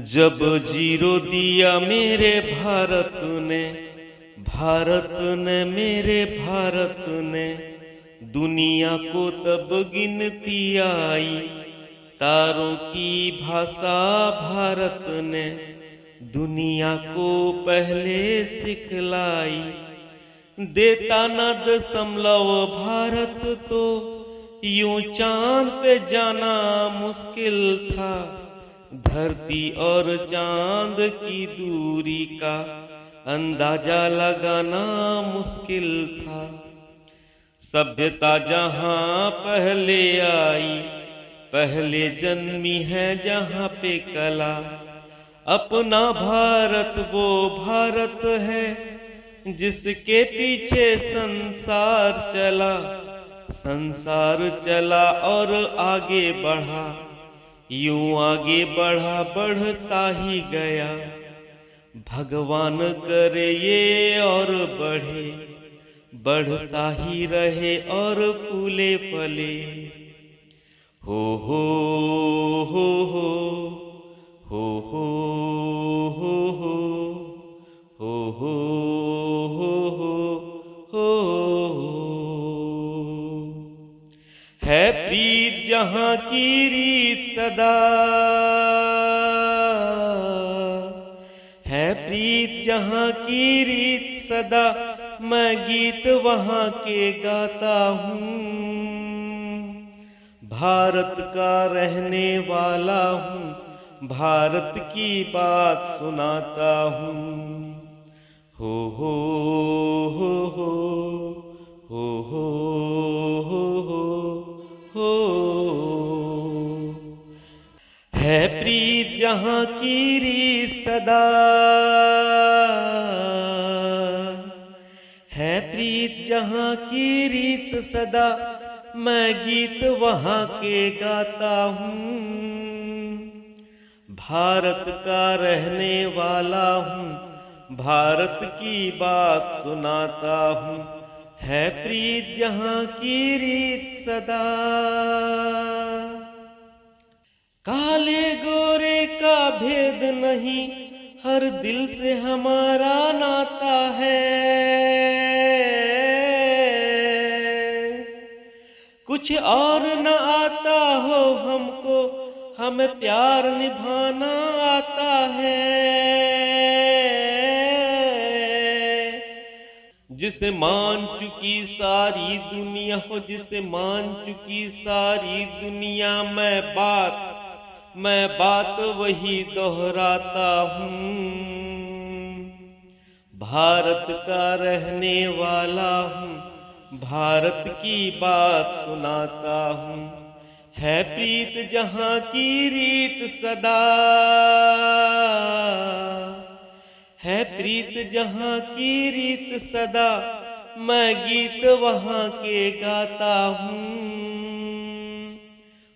जब जीरो दिया मेरे भारत ने मेरे भारत ने, दुनिया को तब गिनती आई। तारों की भाषा भारत ने दुनिया को पहले सिखलाई। देता न दशमलव भारत तो यूं चांद पे जाना मुश्किल था। धरती और चांद की दूरी का अंदाजा लगाना मुश्किल था। सभ्यता जहां पहले आई, पहले जन्मी है जहां पे कला। अपना भारत वो भारत है जिसके पीछे संसार चला और आगे बढ़ा। यूं आगे बढ़ता ही गया। भगवान करे ये और बढ़ता ही रहे और फूले फले। हो हो हो हो हो हो हो हो हो हो हो है प्रीत जहां की रीत सदा, है प्रीत जहां की रीत सदा। मैं गीत वहां के गाता हूँ, भारत का रहने वाला हूँ, भारत की बात सुनाता हूँ। हो हो हो हो हो हो हो हो है प्रीत जहां की रीत सदा, है प्रीत जहां की रीत सदा। मैं गीत वहां के गाता हूँ, भारत का रहने वाला हूँ, भारत की बात सुनाता हूँ। है प्रीत जहां की रीत सदा। काले गोरे का भेद नहीं, हर दिल से हमारा नाता है। कुछ और न आता हो हमको, हमें प्यार निभाना आता है। जिसे मान चुकी सारी दुनिया हो, जिसे मान चुकी सारी दुनिया। मैं बात वही दोहराता हूँ, भारत का रहने वाला हूँ, भारत की बात सुनाता हूँ। है प्रीत जहां की रीत सदा, है प्रीत जहां की रीत सदा। मैं गीत वहां के गाता हूँ,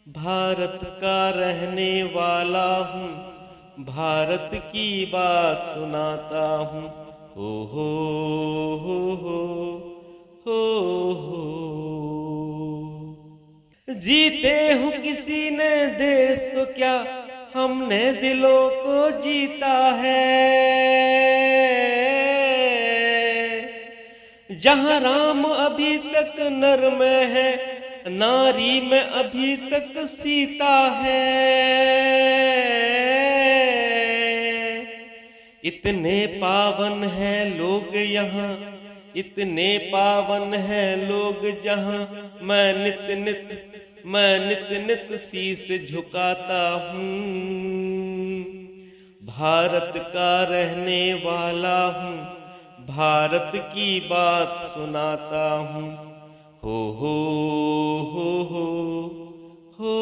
भारत का रहने वाला हूँ, भारत की बात सुनाता हूँ। हो हो हो हो हो हो जीते हूँ किसी ने देश तो क्या, हमने दिलों को जीता है। जहाँ राम अभी तक नर में है, नारी में अभी तक सीता है। इतने पावन हैं लोग यहाँ, इतने पावन हैं लोग जहाँ। मैं नित नित शीश झुकाता हूँ, भारत का रहने वाला हूँ, भारत की बात सुनाता हूँ। हो हो हो हो हो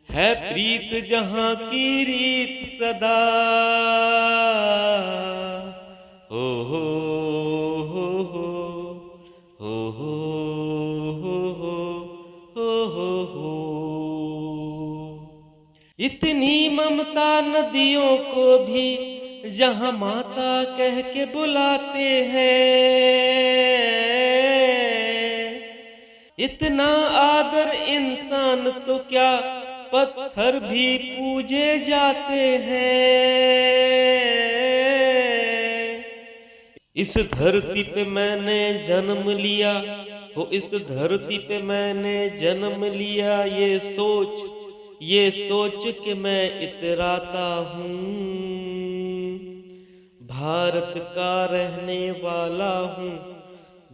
है प्रीत जहां की रीत सदा। हो हो हो हो हो हो हो हो हो इतनी ममता नदियों को भी जहां माता कह के बुलाते हैं। इतना आदर इंसान तो क्या पत्थर भी पूजे जाते हैं। इस धरती पे मैंने जन्म लिया हो, इस धरती पे मैंने जन्म लिया, ये सोच के मैं इतराता हूँ। भारत का रहने वाला हूँ,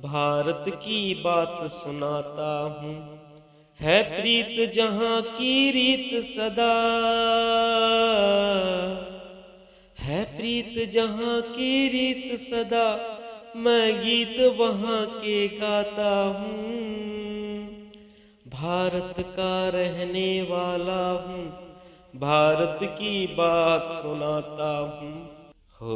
भारत की बात सुनाता हूँ। है प्रीत जहाँ की रीत सदा, है प्रीत जहाँ की रीत सदा, मैं गीत वहाँ के गाता हूँ। भारत का रहने वाला हूँ, भारत की बात सुनाता हूँ। हो